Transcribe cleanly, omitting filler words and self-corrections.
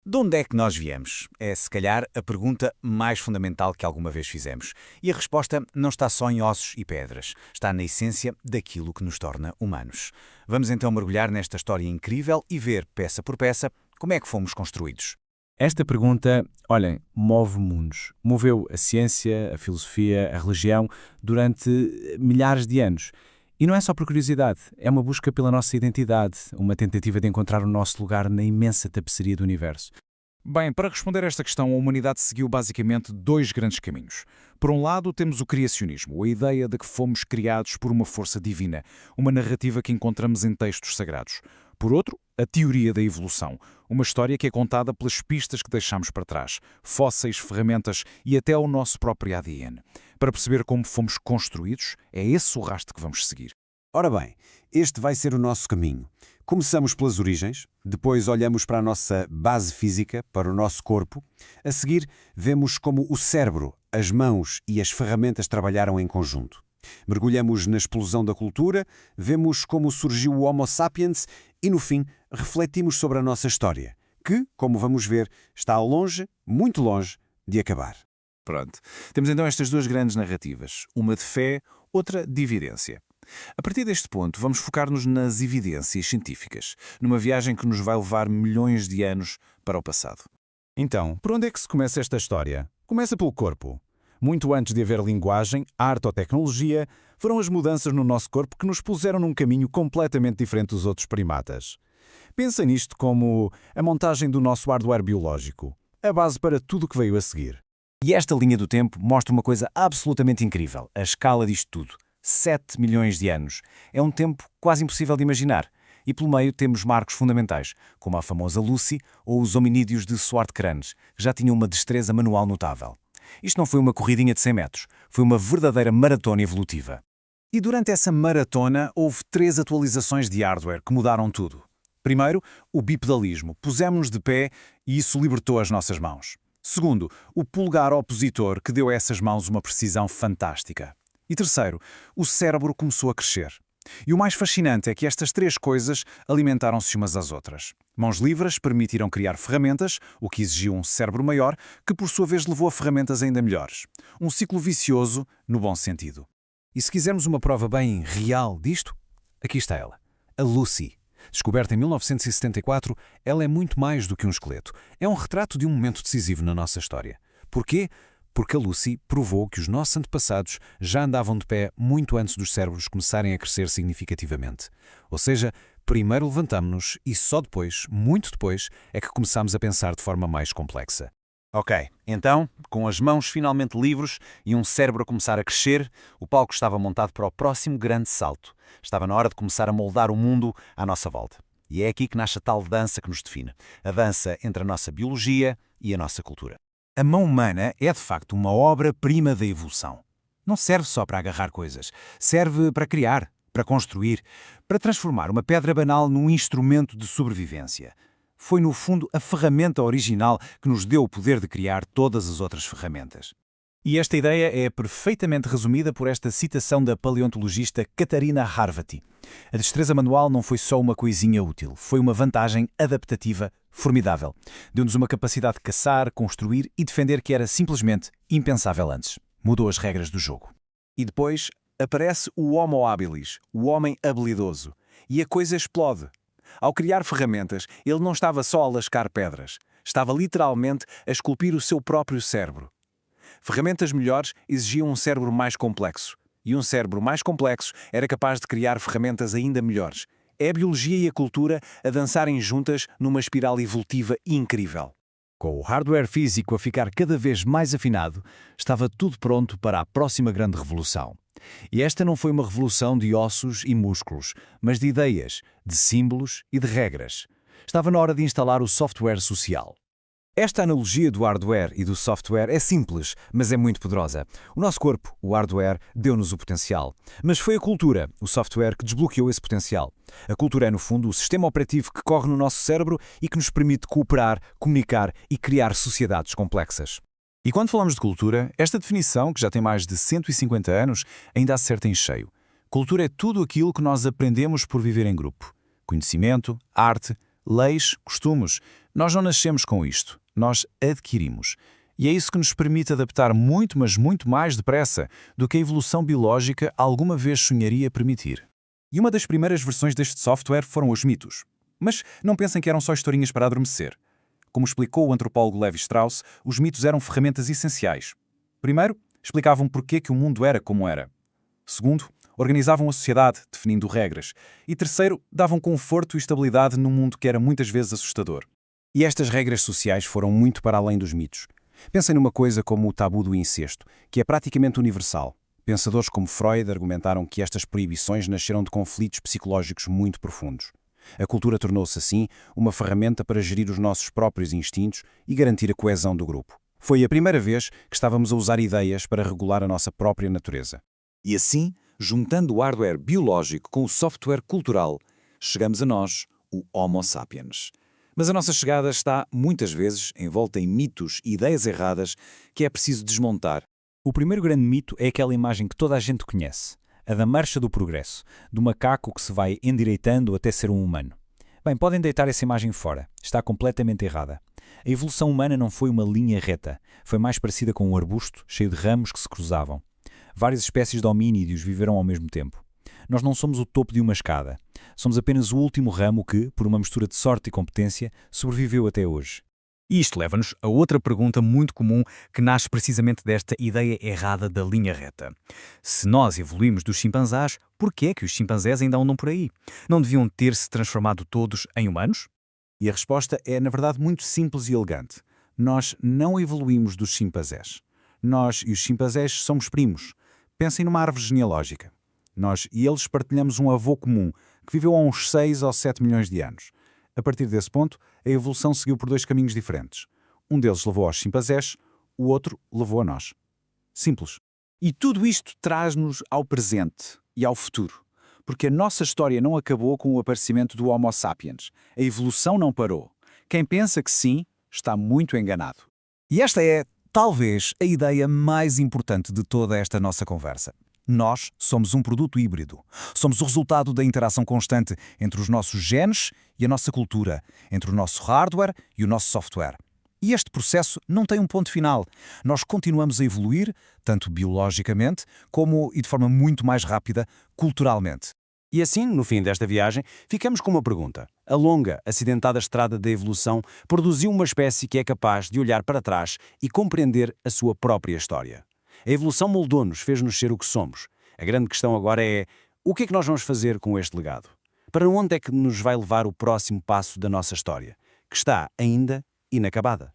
De onde é que nós viemos? É, se calhar, a pergunta mais fundamental que alguma vez fizemos. E a resposta não está só em ossos e pedras. Está na essência daquilo que nos torna humanos. Vamos então mergulhar nesta história incrível e ver, peça por peça, como é que fomos construídos. Esta pergunta, olhem, move mundos. Moveu a ciência, a filosofia, a religião durante milhares de anos. E não é só por curiosidade, é uma busca pela nossa identidade, uma tentativa de encontrar o nosso lugar na imensa tapeçaria do universo. Bem, para responder a esta questão, a humanidade seguiu basicamente dois grandes caminhos. Por um lado, temos o criacionismo, a ideia de que fomos criados por uma força divina, uma narrativa que encontramos em textos sagrados. Por outro, a teoria da evolução, uma história que é contada pelas pistas que deixamos para trás, fósseis, ferramentas e até o nosso próprio ADN. Para perceber como fomos construídos, é esse o rastro que vamos seguir. Ora bem, este vai ser o nosso caminho. Começamos pelas origens, depois olhamos para a nossa base física, para o nosso corpo. A seguir, vemos como o cérebro, as mãos e as ferramentas trabalharam em conjunto. Mergulhamos na explosão da cultura, vemos como surgiu o Homo sapiens e, no fim, refletimos sobre a nossa história, que, como vamos ver, está longe, muito longe, de acabar. Pronto. Temos então estas duas grandes narrativas, uma de fé, outra de evidência. A partir deste ponto, vamos focar-nos nas evidências científicas, numa viagem que nos vai levar milhões de anos para o passado. Então, por onde é que se começa esta história? Começa pelo corpo. Muito antes de haver linguagem, arte ou tecnologia, foram as mudanças no nosso corpo que nos puseram num caminho completamente diferente dos outros primatas. Pensa nisto como a montagem do nosso hardware biológico, a base para tudo o que veio a seguir. E esta linha do tempo mostra uma coisa absolutamente incrível, a escala disto tudo. 7 milhões de anos. É um tempo quase impossível de imaginar. E pelo meio temos marcos fundamentais, como a famosa Lucy ou os hominídeos de Swartkrans, que já tinham uma destreza manual notável. Isto não foi uma corridinha de 100 metros, foi uma verdadeira maratona evolutiva. E durante essa maratona houve 3 atualizações de hardware que mudaram tudo. Primeiro, o bipedalismo. Pusemos-nos de pé e isso libertou as nossas mãos. Segundo, o polegar opositor que deu a essas mãos uma precisão fantástica. E terceiro, o cérebro começou a crescer. E o mais fascinante é que estas 3 coisas alimentaram-se umas às outras. Mãos livres permitiram criar ferramentas, o que exigiu um cérebro maior, que por sua vez levou a ferramentas ainda melhores. Um ciclo vicioso, no bom sentido. E se quisermos uma prova bem real disto, aqui está ela, a Lucy. Descoberta em 1974, ela é muito mais do que um esqueleto. É um retrato de um momento decisivo na nossa história. Porquê? Porque a Lucy provou que os nossos antepassados já andavam de pé muito antes dos cérebros começarem a crescer significativamente. Ou seja, primeiro levantamo-nos e só depois, muito depois, é que começámos a pensar de forma mais complexa. Ok, então, com as mãos finalmente livres e um cérebro a começar a crescer, o palco estava montado para o próximo grande salto. Estava na hora de começar a moldar o mundo à nossa volta. E é aqui que nasce a tal dança que nos define. A dança entre a nossa biologia e a nossa cultura. A mão humana é, de facto, uma obra-prima da evolução. Não serve só para agarrar coisas. Serve para criar, para construir, para transformar uma pedra banal num instrumento de sobrevivência. Foi, no fundo, a ferramenta original que nos deu o poder de criar todas as outras ferramentas. E esta ideia é perfeitamente resumida por esta citação da paleontologista Katarina Harvati. A destreza manual não foi só uma coisinha útil, foi uma vantagem adaptativa formidável. Deu-nos uma capacidade de caçar, construir e defender que era simplesmente impensável antes. Mudou as regras do jogo. E depois aparece o Homo habilis, o homem habilidoso. E a coisa explode. Ao criar ferramentas, ele não estava só a lascar pedras. Estava literalmente a esculpir o seu próprio cérebro. Ferramentas melhores exigiam um cérebro mais complexo. E um cérebro mais complexo era capaz de criar ferramentas ainda melhores. É a biologia e a cultura a dançarem juntas numa espiral evolutiva incrível. Com o hardware físico a ficar cada vez mais afinado, estava tudo pronto para a próxima grande revolução. E esta não foi uma revolução de ossos e músculos, mas de ideias, de símbolos e de regras. Estava na hora de instalar o software social. Esta analogia do hardware e do software é simples, mas é muito poderosa. O nosso corpo, o hardware, deu-nos o potencial. Mas foi a cultura, o software, que desbloqueou esse potencial. A cultura é, no fundo, o sistema operativo que corre no nosso cérebro e que nos permite cooperar, comunicar e criar sociedades complexas. E quando falamos de cultura, esta definição, que já tem mais de 150 anos, ainda acerta em cheio. Cultura é tudo aquilo que nós aprendemos por viver em grupo. Conhecimento, arte, leis, costumes. Nós não nascemos com isto, nós adquirimos. E é isso que nos permite adaptar muito, mas muito mais depressa do que a evolução biológica alguma vez sonharia permitir. E uma das primeiras versões deste software foram os mitos. Mas não pensem que eram só historinhas para adormecer. Como explicou o antropólogo Levi Strauss, os mitos eram ferramentas essenciais. Primeiro, explicavam porquê que o mundo era como era. Segundo, organizavam a sociedade, definindo regras. E terceiro, davam conforto e estabilidade num mundo que era muitas vezes assustador. E estas regras sociais foram muito para além dos mitos. Pensem numa coisa como o tabu do incesto, que é praticamente universal. Pensadores como Freud argumentaram que estas proibições nasceram de conflitos psicológicos muito profundos. A cultura tornou-se, assim, uma ferramenta para gerir os nossos próprios instintos e garantir a coesão do grupo. Foi a primeira vez que estávamos a usar ideias para regular a nossa própria natureza. E assim, juntando o hardware biológico com o software cultural, chegamos a nós, o Homo sapiens. Mas a nossa chegada está, muitas vezes, envolta em mitos e ideias erradas que é preciso desmontar. O primeiro grande mito é aquela imagem que toda a gente conhece, a da marcha do progresso, do macaco que se vai endireitando até ser um humano. Bem, podem deitar essa imagem fora. Está completamente errada. A evolução humana não foi uma linha reta. Foi mais parecida com um arbusto cheio de ramos que se cruzavam. Várias espécies de hominídeos viveram ao mesmo tempo. Nós não somos o topo de uma escada. Somos apenas o último ramo que, por uma mistura de sorte e competência, sobreviveu até hoje. E isto leva-nos a outra pergunta muito comum que nasce precisamente desta ideia errada da linha reta. Se nós evoluímos dos chimpanzés, por que é que os chimpanzés ainda andam por aí? Não deviam ter-se transformado todos em humanos? E a resposta é, na verdade, muito simples e elegante. Nós não evoluímos dos chimpanzés. Nós e os chimpanzés somos primos. Pensem numa árvore genealógica. Nós e eles partilhamos um avô comum, que viveu há uns 6 ou 7 milhões de anos. A partir desse ponto, a evolução seguiu por 2 caminhos diferentes. Um deles levou aos chimpanzés, o outro levou a nós. Simples. E tudo isto traz-nos ao presente e ao futuro. Porque a nossa história não acabou com o aparecimento do Homo sapiens. A evolução não parou. Quem pensa que sim, está muito enganado. E esta é, talvez, a ideia mais importante de toda esta nossa conversa. Nós somos um produto híbrido. Somos o resultado da interação constante entre os nossos genes e a nossa cultura, entre o nosso hardware e o nosso software. E este processo não tem um ponto final. Nós continuamos a evoluir, tanto biologicamente, como, e de forma muito mais rápida, culturalmente. E assim, no fim desta viagem, ficamos com uma pergunta. A longa, acidentada estrada da evolução produziu uma espécie que é capaz de olhar para trás e compreender a sua própria história. A evolução moldou-nos, fez-nos ser o que somos. A grande questão agora é, o que é que nós vamos fazer com este legado? Para onde é que nos vai levar o próximo passo da nossa história, que está ainda inacabada?